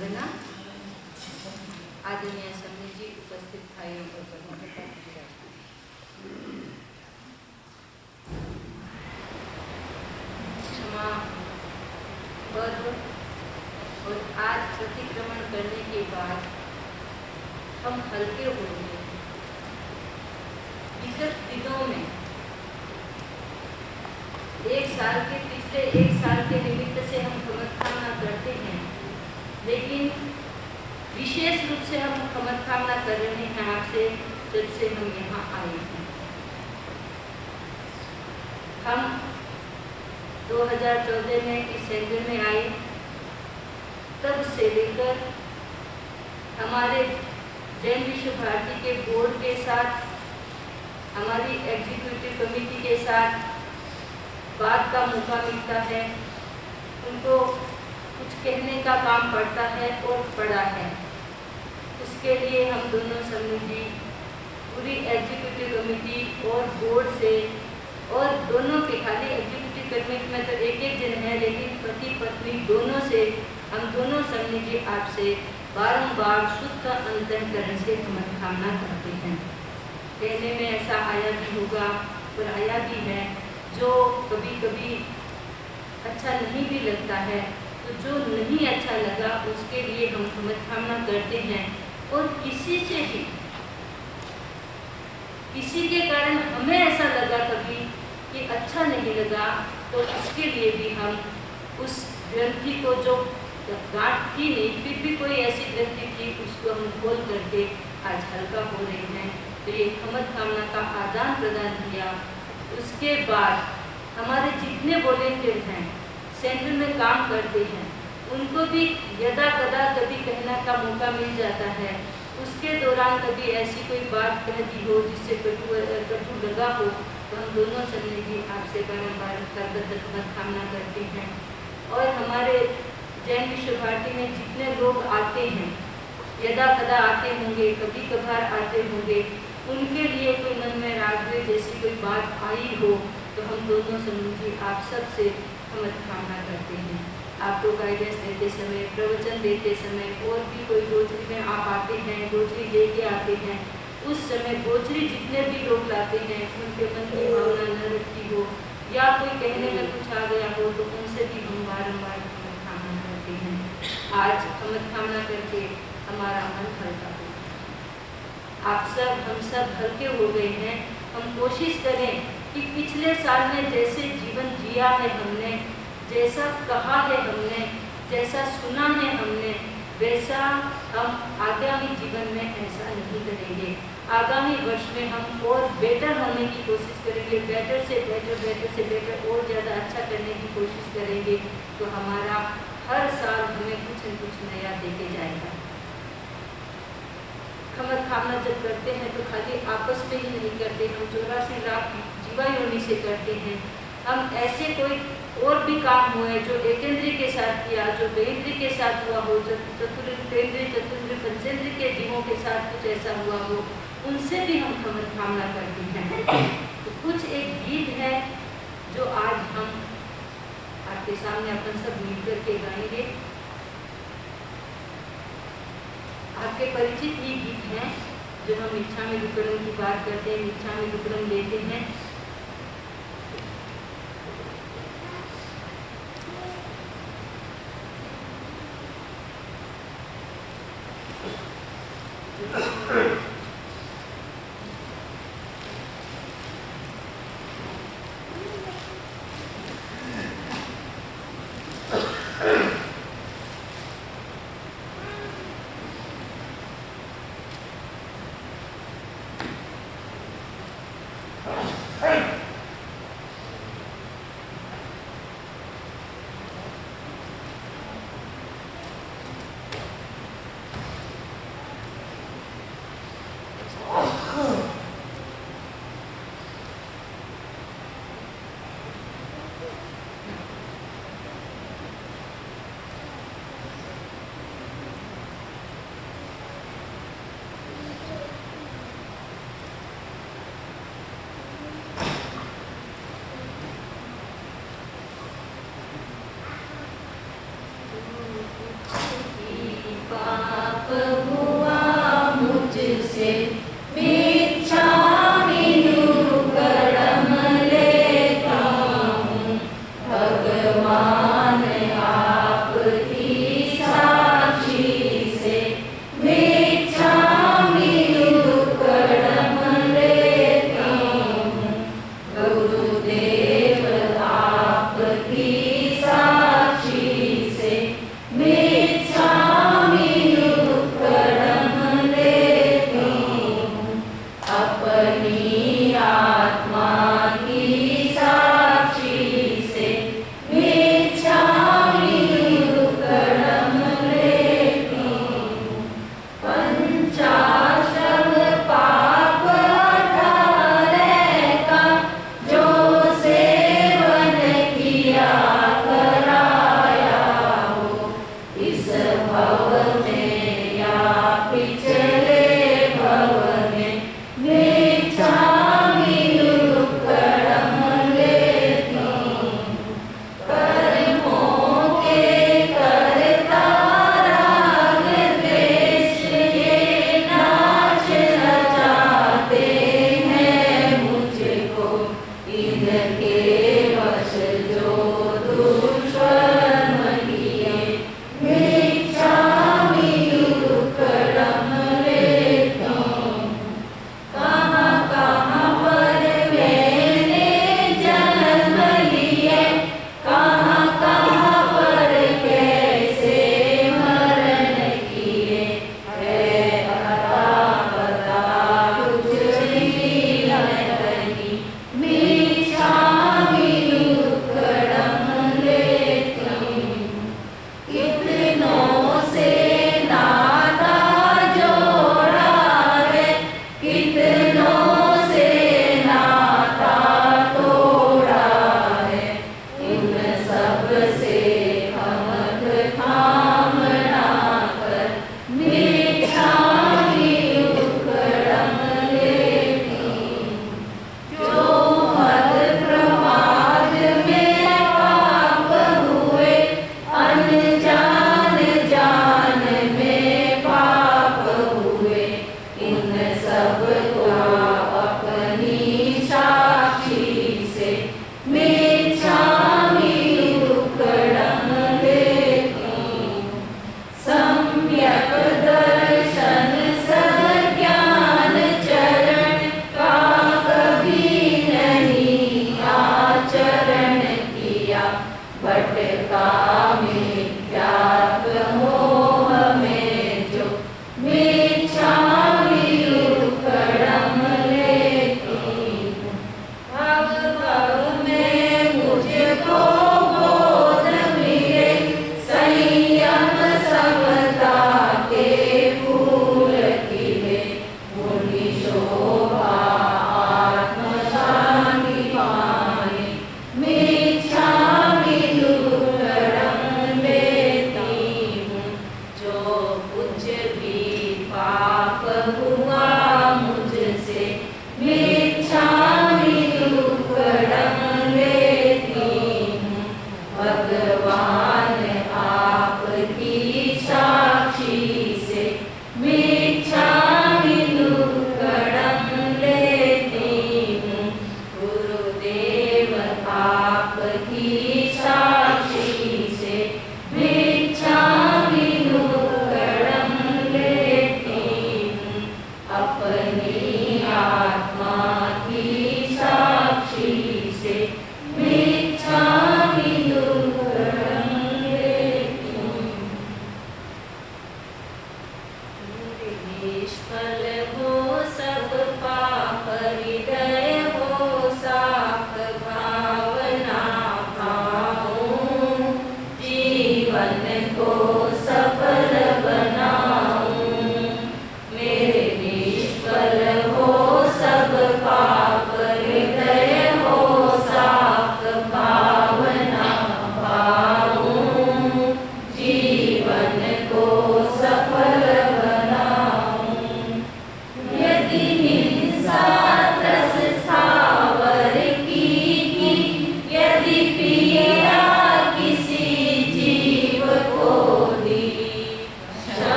वंदना। आदरणीय स्वामी जी, उपस्थित भाइयों और बहनों, क्षमा पर्व और आज प्रतिक्रमण करने के बाद हम हल्के हो गए। विगत दिनों में पिछले एक साल के निमित्त से हम खमतकामना करते हैं, लेकिन विशेष रूप से हम खमतकामना कर रहे हैं आपसे जब से हम यहाँ आए हैं। हम 2014 में इस सेंटर में आए, तब से लेकर हमारे जैन विश्व भारती के बोर्ड के साथ, हमारी एग्जीक्यूटिव कमेटी के साथ बात का मौका मिलता है, उनको कुछ कहने का काम पड़ता है और पड़ा है। उसके लिए हम दोनों समिति, पूरी एग्जीक्यूटिव कमेटी और बोर्ड से, और दोनों के खाली एग्जीक्यूटिव कमेटी में तो एक जन है, लेकिन पति पत्नी दोनों से हम दोनों समिति आपसे बारंबार शुद्ध अंतःकरण से खमतकामना करते हैं। कहने में ऐसा आया भी होगा और आया भी है, जो कभी कभी अच्छा नहीं भी लगता है, तो जो नहीं अच्छा लगा उसके लिए हम खमतकामना करते हैं। और किसी से भी, किसी के कारण हमें ऐसा लगा कभी कि अच्छा नहीं लगा, तो उसके लिए भी हम उस ग्रंथि को, जो गांठ थी नहीं, फिर भी कोई ऐसी ग्रंथि थी, उसको हम खोल करके आज हल्का हो रहे हैं। तो ये खमतकामना का आदान प्रदान किया। उसके बाद हमारे जितने वॉलेंटियर हैं, सेंटर में काम करते हैं, उनको भी यदा कदा कभी कहने का मौका मिल जाता है। उसके दौरान कभी ऐसी कोई बात कह दी हो जिससे कटु लगा हो, तो हम दोनों समिति आपसे बारंबार खमतकामना करते हैं। और हमारे जैन विश्व भारती में जितने लोग आते हैं, यदा कदा आते होंगे, कभी कभार आते होंगे, उनके लिए कोई मन में राग जैसी कोई बात आई हो, तो हम दोनों समिति आप सब से खमतकामना करते हैं। आपको गाइडेंस देते समय, प्रवचन देते समय, और भी कोई गोचरी में आप आते हैं, गोचरी लेके आते हैं, उस समय गोचरी जितने भी लोग लाते हैं, उनके मन की भावना न रखी हो या कोई कहने में कुछ आ गया हो, तो उनसे भी हम बारंबार खमतकामना करते हैं। आज खमतकामना करके हमारा मन हल्का हो, आप सब, हम सब हल्के हो गए हैं। हम कोशिश करें कि पिछले साल में जैसे जीवन जिया है हमने, जैसा कहा है हमने, जैसा सुना है हमने, वैसा हम आगामी जीवन में ऐसा नहीं करेंगे। आगामी वर्ष में हम और बेटर होने की कोशिश करेंगे, बेटर से बेटर और ज़्यादा अच्छा करने की कोशिश करेंगे। तो हमारा हर साल हमें कुछ न कुछ नया देके जाएगा। खमतकामना जब करते हैं तो खाली आपस में ही नहीं करते, हम 84 लाख जीवा योनि से करते हैं। हम ऐसे कोई और भी काम हुए जो एकेंद्रीय के साथ किया, जो द्विन्द्रिय के साथ हुआ हो, चतुर्न्द्रिय, पंचेंद्रिय के जीवों के साथ कुछ ऐसा हुआ हो, उनसे भी हम खमतकामना करते हैं। तो कुछ एक गीत है जो आज हम आपके सामने अपन सब मिलकर के गाएंगे। आपके परिचित ही गीत हैं, जो हम इच्छा में दुक्कड़म की बात करते हैं, इच्छा में दुक्कड़म लेते हैं।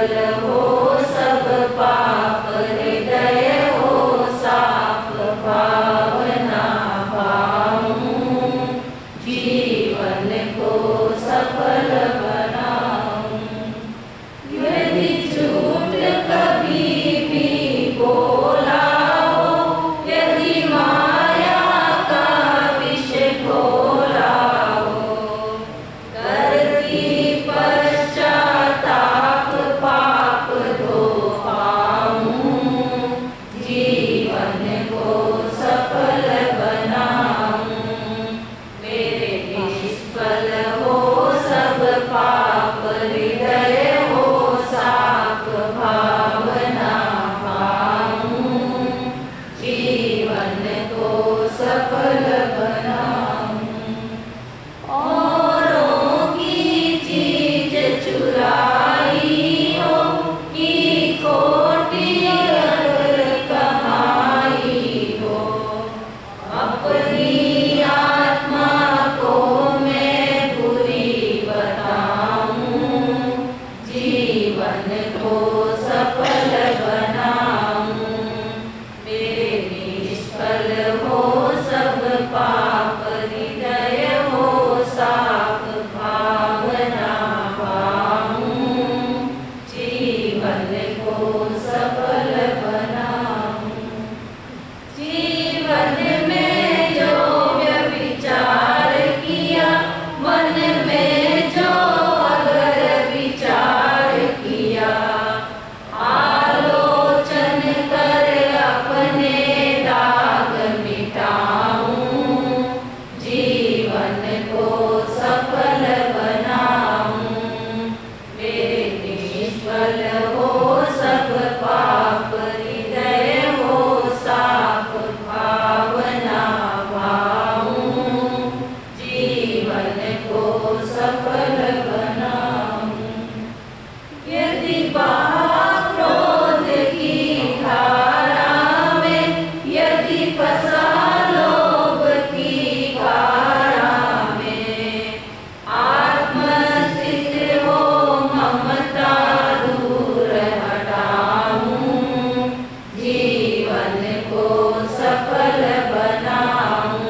निष्फल हो सब पाप, हृदय हो साफ, भावना पाऊं, जीवन को सफल बनाऊं। यदि झूठ कभी भी बोला हो, यदि माया का विष घोला हो, करती पश्चाताप पाप धो पाऊं, जीवन को सफल बनाऊं। मेरे निष्फल हो सब पाप, हृदय हो साफ, भावना पाऊं, जीवन को सफल बनाऊं। औरों की चीज चुराई हो, की खोटी अगर कमाई हो, अपनी आत्मा को मैं बुरी बताऊं, जीवन को सफल बनाऊं। मेरे निष्फल हो सब पाप, हृदय हो साफ, भावना पाऊं, जीवन को सफल बनाऊं। जीवन में जो व्यभिचार किया, मन में जो अगर विचार किया, आलोचन कर अपने दाग मिटाऊं, जीवन को सफल बनाऊं। मेरे निष्फल हो सब पाप, हृदय हो साफ, भावना पाऊं, जीवन को सफल बनाऊं। यदि क्रोध की धारा में, यदि फंसा लोभ की धारा में, आत्मस्थित हो ममता दूर हटाऊं, जीवन को सफल बनाऊं।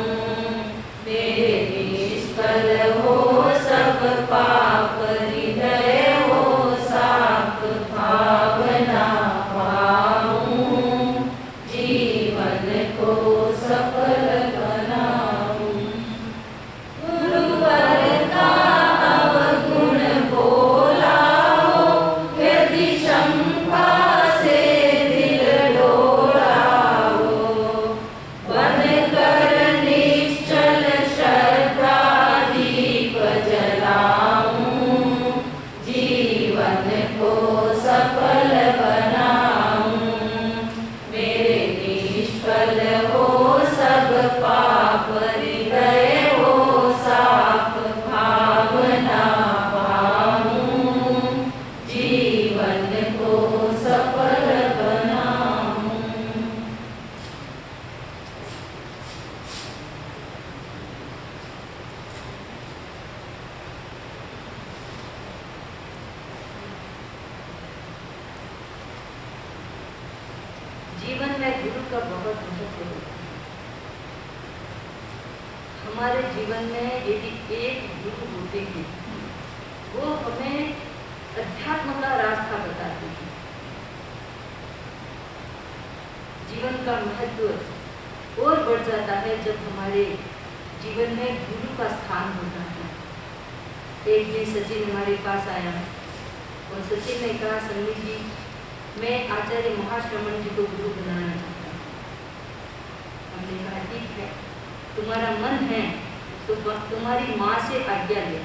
मेरे निष्फल हो सब पाप, हृदय हो साफ, भावना पाऊं, जीवन को सफल बनाऊं। गुरुवर का अवगुण बोला हो, यदि शंका से दिल डोला हो, बनकर निश्चल श्रद्धा दीप जलाऊं, जीवन को सफल बनाऊं। मेरे निष्फल हो सब पाप, हृदय हो साफ, भावना पाऊं, जीवन को सफल बनाऊं। जीवन में गुरु का बहुत महत्व होता है। हमारे जीवन में यदि एक गुरु होते हैं, वो हमें अध्यात्म का रास्ता बताते हैं। जीवन का महत्व और बढ़ जाता है जब हमारे जीवन में गुरु का स्थान होता है। एक दिन सचिन हमारे पास आया और सचिन ने कहा, सन्नी जी, मैं आचार्य महाश्रमण जी को गुरु बनाना चाहता हूँ। हमने कहा ठीक है, तुम्हारा मन है तो तुम्हारी माँ से आज्ञा ले।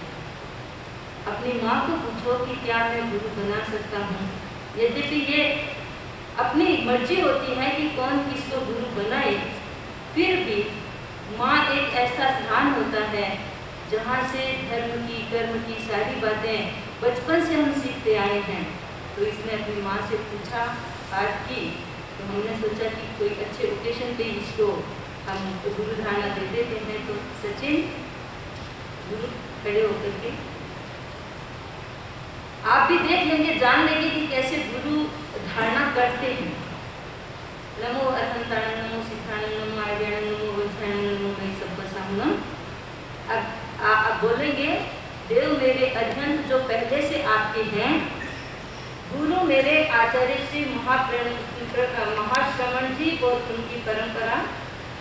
अपनी माँ को पूछो कि क्या मैं गुरु बना सकता हूँ। यद्यपि ये अपनी मर्जी होती है कि कौन किसको गुरु बनाए, फिर भी माँ एक ऐसा स्थान होता है जहाँ से धर्म की, कर्म की सारी बातें बचपन से हम सीखते आए हैं। तो इसने अपनी माँ से पूछा, बात की, तो हमने सोचा कि कोई अच्छे ओकेशन पे इसको हम गुरु धारणा दे देते हैं। तो सचिन गुरु खड़े होकर के आप भी देख लेंगे, जान लेंगे कि कैसे करते हैं। नमो अरहंताणं, नमो सिद्धाणं, नमो आर्याणं, नमो वज्राणं, नमो मयि सब्बसाहुणं। अब आप बोलेंगे, देव मेरे अध्यंत जो पहले से आपके हैं, गुरु मेरे आचार्य श्री महाश्रवण जी और उनकी परंपरा।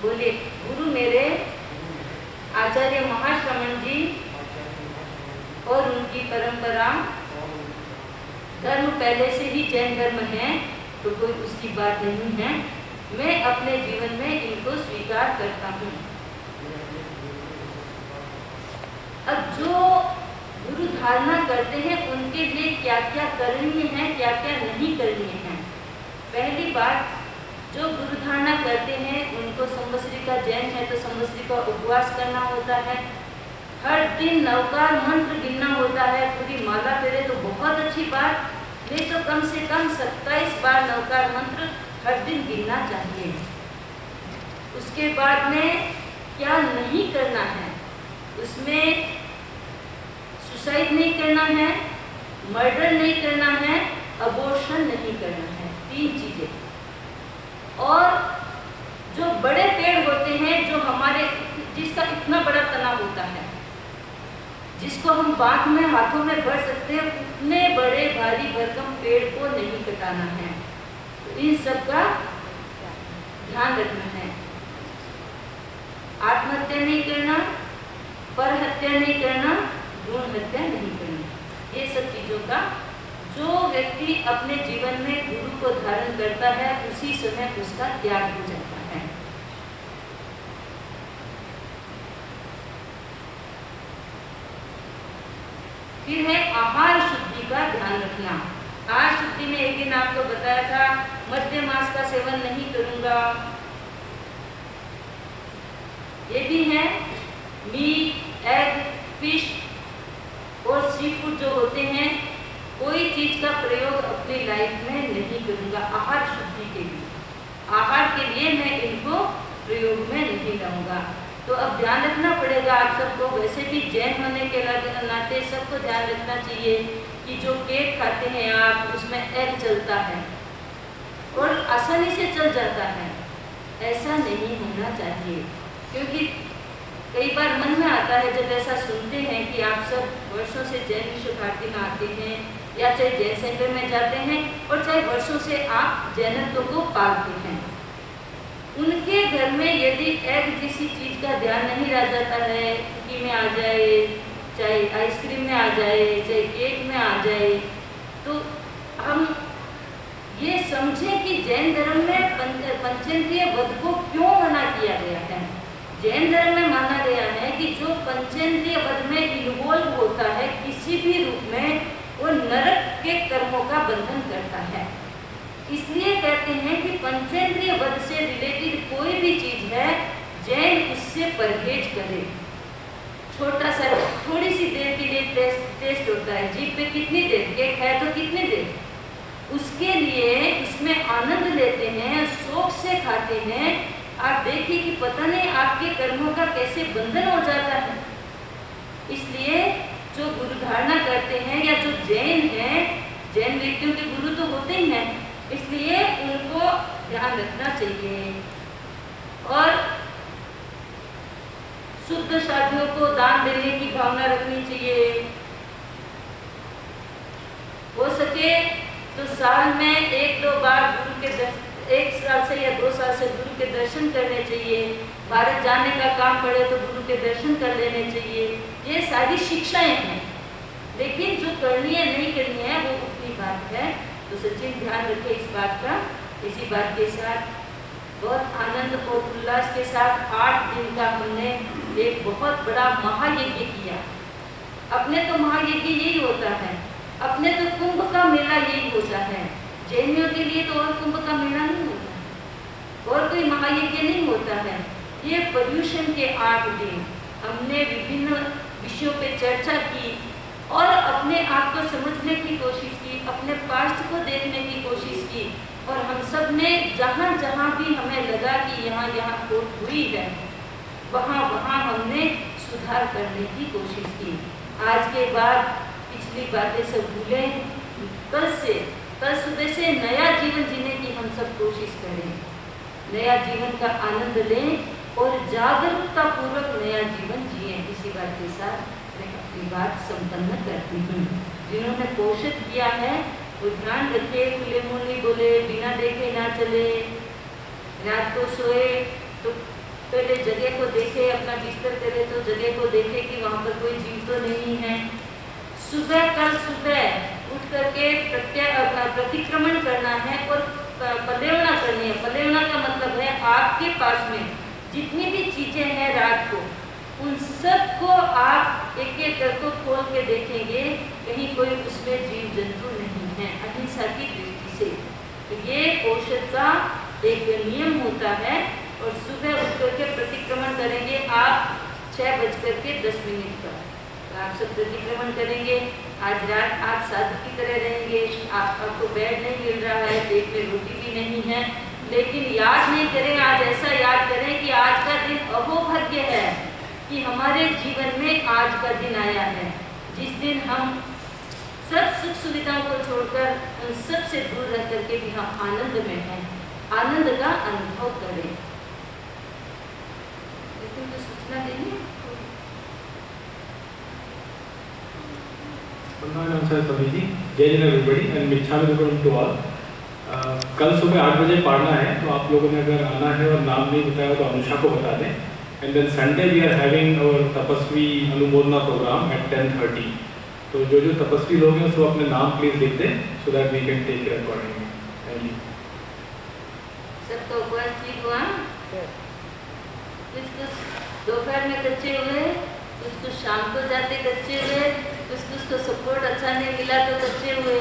बोले, गुरु मेरे आचार्य महाश्रवण जी और उनकी परंपरा। धर्म पहले से ही जैन धर्म है, तो कोई उसकी बात नहीं है। मैं अपने जीवन में इनको स्वीकार करता हूँ। अब जो गुरु धारणा करते हैं, उनके लिए क्या क्या करणीय है, क्या क्या नहीं करणीय है। पहली बात, जो गुरु धारणा करते हैं उनको संवत्सरी का जैन है तो संवत्सरी का उपवास करना होता है। हर दिन नवकार मंत्र गिनना होता है, पूरी माला फेरे तो बहुत अच्छी बात, नहीं तो कम से कम 27 बार नवकार मंत्र हर दिन गिनना चाहिए। उसके बाद में क्या नहीं करना है, उसमें सुसाइड नहीं करना है, मर्डर नहीं करना है, अबॉर्शन नहीं करना है, 3 चीजें। और जो बड़े पेड़ होते हैं, जो हमारे जिसका इतना बड़ा तना होता है, जिसको हम बांध में हाथों में भर सकते हैं, उतने बड़े भारी भरकम पेड़ को नहीं कटाना है। तो इन सब का ध्यान रखना है। आत्महत्या नहीं करना, पर हत्या नहीं करना, भ्रूण हत्या नहीं करना। ये सब चीजों का जो व्यक्ति अपने जीवन में गुरु को धारण करता है, उसी समय उसका त्याग हो जाता है। फिर है आहार शुद्धि का ध्यान रखना। आहार शुद्धि में एक दिन आपको बताया था, मध्य मांस का सेवन नहीं करूंगा। ये भी है मीट, एग, फिश और सी फूड जो होते हैं, कोई चीज का प्रयोग अपनी लाइफ में नहीं करूंगा। आहार शुद्धि के लिए, आहार के लिए मैं इनको प्रयोग में नहीं लाऊंगा। तो अब ध्यान रखना पड़ेगा आप सबको। वैसे भी जैन होने के नाते सबको ध्यान रखना चाहिए कि जो केक खाते हैं आप, उसमें एग चलता है और आसानी से चल जाता है। ऐसा नहीं होना चाहिए, क्योंकि कई बार मन में आता है जब ऐसा सुनते हैं कि आप सब वर्षों से जैन विश्व भारती में आते हैं, या चाहे जैन सेंटर में जाते हैं, और चाहे वर्षों से आप जैनत्व को पालते हैं, उनके घर में यदि एग किसी चीज का ध्यान नहीं रह जाता है, कुकी में आ जाए, चाहे आइसक्रीम में आ जाए, चाहे केक में आ जाए, तो हम ये समझें कि जैन धर्म में पंचेंद्रिय वध को क्यों मना किया गया है। जैन धर्म में माना गया है कि जो पंचेंद्रिय वध में इन्वॉल्व होता है किसी भी रूप में, वो नरक के कर्मों का बंधन करता है। इसलिए कहते हैं कि पंचेंद्रिय वध से रिलेटेड कोई भी चीज है, जैन उससे परहेज करे। छोटा सा थोड़ी सी देर के लिए टेस्ट होता है, जीभ पे कितनी देर, केक है तो कितनी देर, उसके लिए उसमें आनंद लेते हैं, शौक से खाते हैं। आप देखिए कि पता नहीं आपके कर्मों का कैसे बंधन हो जाता है। इसलिए जो गुरु धारणा करते हैं या जो जैन हैं, जैन व्यक्तियों के गुरु तो होते ही हैं, इसलिए उनको ध्यान रखना चाहिए। और शुद्ध शादियों को दान देने की भावना रखनी चाहिए। हो सके तो साल में 1-2 बार गुरु के 1 साल से या 2 साल से गुरु के दर्शन करने चाहिए। भारत जाने का काम पड़े तो गुरु के दर्शन कर लेने चाहिए। ये सारी शिक्षाएं हैं, लेकिन जो करनी है नहीं करनी है वो अपनी बात है। तो सचिन ध्यान रखे इस बात का। इसी बात के साथ बहुत आनंद और उल्लास के साथ 8 दिन का हमने एक बहुत बड़ा महायज्ञ किया। अपने तो महायज्ञ यही होता है, अपने तो कुंभ का मेला यही होता है। जैनियों के लिए तो और कुंभ का मेला नहीं होता है, और कोई महायज्ञ नहीं होता है। ये पर्यूषण के 8 दिन हमने विभिन्न विषयों पे चर्चा की और अपने आप को समझने की कोशिश की, अपने पास्ट को देखने की कोशिश की, और हम सब ने जहाँ जहाँ भी हमें लगा कि यहाँ यहाँ खोट हुई है, वहाँ वहाँ हमने सुधार करने की कोशिश की। आज के बाद पिछली बातें सब भूलें, कल से कल सुबह से नया जीवन जीने की हम सब कोशिश करें, नया जीवन का आनंद लें और जागरूकता पूर्वक नया जीवन जिए। इसी बात के साथ मैं अपनी बात संपन्न करती हूँ। जिन्होंने पोषित किया है वो ध्यान रखे, खुले मुंह नहीं बोले, बिना देखे ना चले, रात को सोए तो पहले जगह को देखे, अपना बिस्तर करे तो जगह को देखे कि वहाँ पर कोई जीव तो नहीं है। कल सुबह उठ करके प्रतिक्रमण करना है और पलेवना करनी है। पलेवना का मतलब है आपके पास में जितनी भी चीजें हैं रात को, उन सब को आप एक एक करके खोल के देखेंगे, कहीं कोई उसमें जीव जंतु नहीं है, अहिंसा की दृष्टि से। तो ये औषध का एक नियम होता है। और सुबह उठ करके प्रतिक्रमण करेंगे आप 6:10 पर। तो आप सब प्रतिक्रमण करेंगे। आज रात आप साधु की तरह रहेंगे। आपको बेड नहीं मिल रहा है, पेट में रोटी भी नहीं है, लेकिन याद नहीं करें, आज ऐसा याद करें कि आज का दिन अहोभाग्य है कि हमारे जीवन में आज का दिन आया है, जिस दिन हम सब सुख सुविधाओं को छोड़कर उन सब से दूर रह करके भी हम आनंद में हैं, आनंद का अनुभव करें। लेकिन तो सूचना देनी स्वामी जी। जय जन एवरीबॉडी एंड मिच्छामि दुक्कडम टू ऑल। कल सुबह 8 बजे पढ़ना है, तो आप लोगों ने अगर आना है और नाम नहीं बताया तो अनुषा को बता दें। And then Sunday we are having our तपस्वी अनुमोदना प्रोग्राम एट 10:30। तो जो तपस्वी लोग हैं उसको अपने नाम प्लीज लिख दें so that we can take care accordingly. Thank you. सबका उपवास ठीक हुआ? कुछ दोपहर में कच्चे हुए, कुछ शाम को जाते कच्चे हुए, कुछ को सपोर्ट अच्छा नहीं मिला तो कच्चे हुए।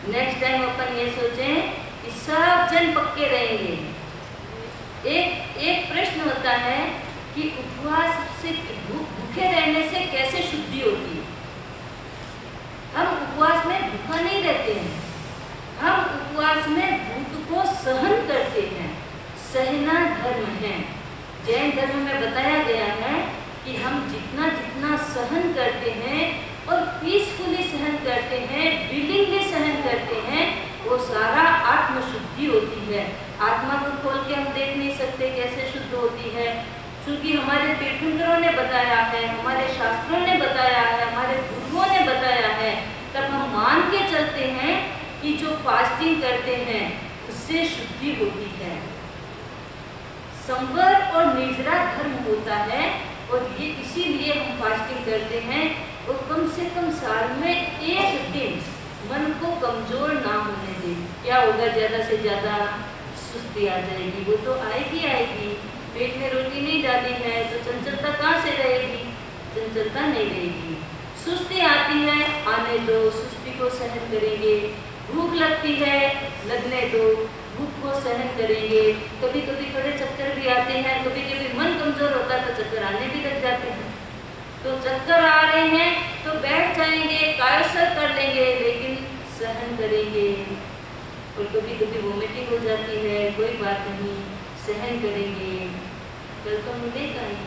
नेक्स्ट टाइम अपन ये सोचें कि सब जन पक्के रहेंगे। एक प्रश्न होता है कि उपवास से भूखे रहने से कैसे शुद्धि होती है। हम उपवास में भूखा नहीं रहते हैं, हम उपवास में भूख को सहन करते हैं। सहना धर्म है। जैन धर्म में बताया गया है कि हम जितना जितना सहन करते हैं और पीसफुली सहन करते हैं, विलिंगली सहन करते हैं, वो सारा आत्मशुद्धि होती है। आत्मा को खोल के हम देख नहीं सकते कैसे शुद्ध होती है, क्योंकि हमारे तीर्थंकरों ने बताया है, हमारे शास्त्रों ने बताया है, हमारे गुरुओं ने बताया है। तब हम मान के चलते हैं कि जो फास्टिंग करते हैं उससे शुद्धि होती है। संवर और निर्जरा धर्म होता है और ये इसीलिए हम फास्टिंग करते हैं। और कम से कम साल में एक दिन मन को कमजोर ना होने दें। क्या होगा, ज़्यादा से ज़्यादा सुस्ती आ जाएगी, वो तो आएगी आएगी। पेट में रोटी नहीं डाली है तो चंचलता कहाँ से रहेगी? चंचलता नहीं रहेगी। सुस्ती आती है, आने दो, सुस्ती को सहन करेंगे। भूख लगती है, लगने दो, भूख को सहन करेंगे। कभी कभी थोड़े चक्कर भी आते हैं, कभी कभी मन कमजोर होता है तो चक्कर आने भी लग जाते हैं। तो चक्कर आ रहे हैं तो बैठ जाएंगे, कायसर कर लेंगे, लेकिन सहन करेंगे। और कभी कभी वोमिटिंग हो जाती है, कोई बात नहीं, सहन करेंगे, कल तो मिलेगा ही।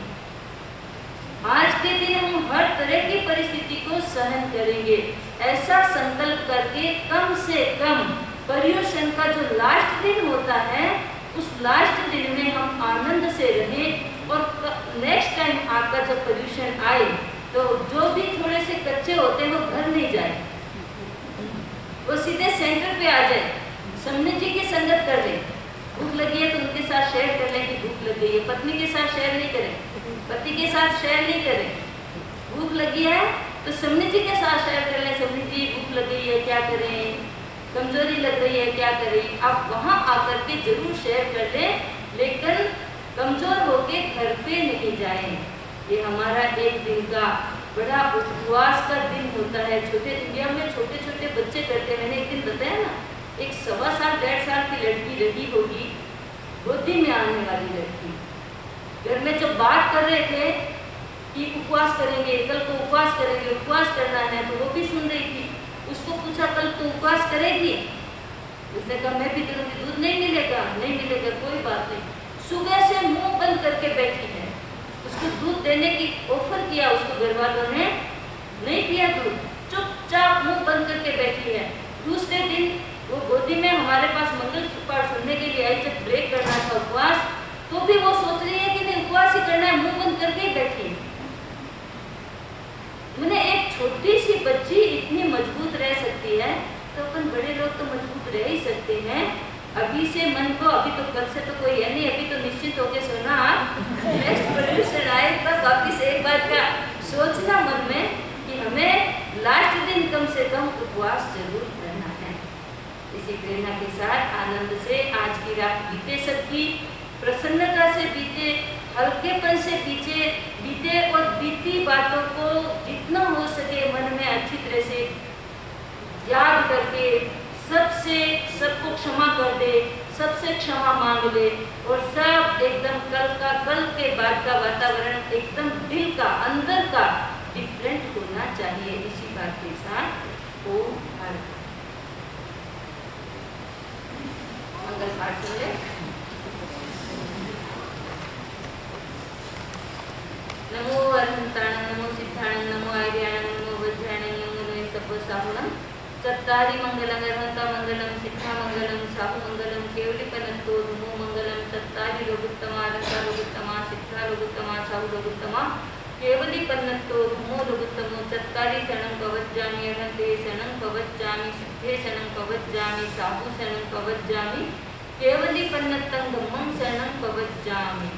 आज के दिन हम हर तरह की परिस्थिति को सहन करेंगे, ऐसा संकल्प करके कम से कम पर्युषण का जो लास्ट दिन होता है उस लास्ट दिन में हम आनंद से रहें। और नेक्स्ट टाइम आपका जब पर्युषण आए तो जो भी थोड़े से कच्चे होते हैं वो घर नहीं जाए, वो सीधे सेंटर पे आ जाए। समझ जी की संगत कर ले। भूख लगी है तो उनके साथ शेयर कर लें कि भूख लग गई है। पत्नी के साथ शेयर नहीं करें, पति के साथ शेयर नहीं करें। भूख लगी है तो समझ जी के साथ शेयर कर लें, समझ जी भूख लग गई है, क्या करें, कमजोरी लग रही है, क्या करें। आप वहाँ आकर के जरूर शेयर कर लें, लेकिन कमजोर होके घर पे नहीं जाएं। ये हमारा एक दिन का बड़ा उपवास का दिन होता है। छोटे इंडिया में छोटे छोटे बच्चे करते हैं। मैंने एक दिन बताया ना, एक 1.25 साल 1.5 साल की लड़की रही होगी, गोदी में आने वाली लड़की, घर में जब बात कर रहे थे कि उपवास करेंगे, कल को उपवास करेंगे, उपवास करना है, तो वो भी सुन रही थी। उसको पूछा कल तो उपवास करेगी? उसने कहा मैं भी करूँगी। दूध नहीं मिलेगा? नहीं मिलेगा, कोई बात नहीं। सुबह से मुंह बंद करके बैठी है। उसको दूध देने की ऑफर किया, उसको घर वालों ने नहीं पिया दूध, चुपचाप मुंह बंद करके बैठी है। दूसरे दिन हमारे पास मंगल पाठ सुनने के लिए आई, जब ब्रेक करना था उपवास, तो भी वो सोच रही है कि नहीं उपवास ही करना है, मुंह बंद करके ही बैठी। मैंने एक छोटी सी बच्ची इतनी मजबूत रह सकती है, तो अपन बड़े लोग तो मजबूत रह ही सकते हैं। अभी से मन को, अभी तो कल से तो कोई है नहीं, अभी तो निश्चित होके सोना, नेक्स्ट प्रोड्यूसर आए तब वापिस एक बार का सोचना मन में कि हमें लास्ट दिन कम से कम उपवास जरूर करना है। इसी प्रेरणा के साथ आनंद से आज की रात बीते, सबकी प्रसन्नता से बीते, हल्केपन से बीते और बीती बातों को जितना हो सके मन में अच्छी तरह से याद करके सबको क्षमा कर दे, सबसे क्षमा मांग ले और सब एकदम कल के बाद का वातावरण एकदम दिल का अंदर का डिफरेंट होना चाहिए। इसी बात के साथ ओम हर मंगल पाठ सुन ले। नमो अरहंताणं नमो सिद्धाणं नमो आर्याणं नमो वज्राणं नमो सब्बसाहुणं चत्तारि मंगलं अरहंता मंगलं सिद्धा मंगलं साहु मंगलं केवलिपनतो नमो मंगलं चत्तारि लोकोत्तमा अरहंता लोकोत्तमा सिद्धा लोकोत्तमा साहु लोकोत्तमा केवलिपनतो नमो लोकोत्तमो चत्तारि शरणं पवज्जामि अरहंते शरणं पवज्जामि सिद्धे शरणं पवज्जामि साहु शरणं पवज्जामि केवलिपन्नतं धम्मं शरणं पवज्जामि।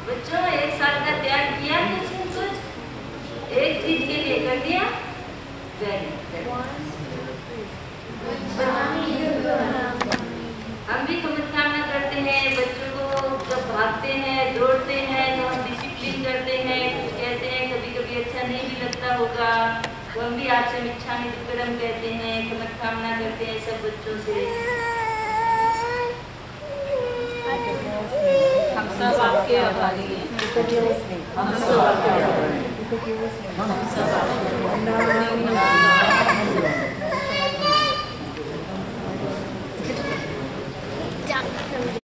बच्चों एक साल का त्याग किया कुछ एक चीज के लिए कर दिया। हम भी कामना करते हैं बच्चों को, जब भागते हैं दौड़ते हैं तो हम डिसिप्लिन करते हैं, कुछ कहते हैं कभी कभी अच्छा नहीं भी लगता होगा, तो हम भी आपसे मिच्छामि दुक्कडम कहते हैं, कामना करते हैं सब बच्चों से। हम सब आपके आभारी हैं। हम सब आपके आभारी हैं।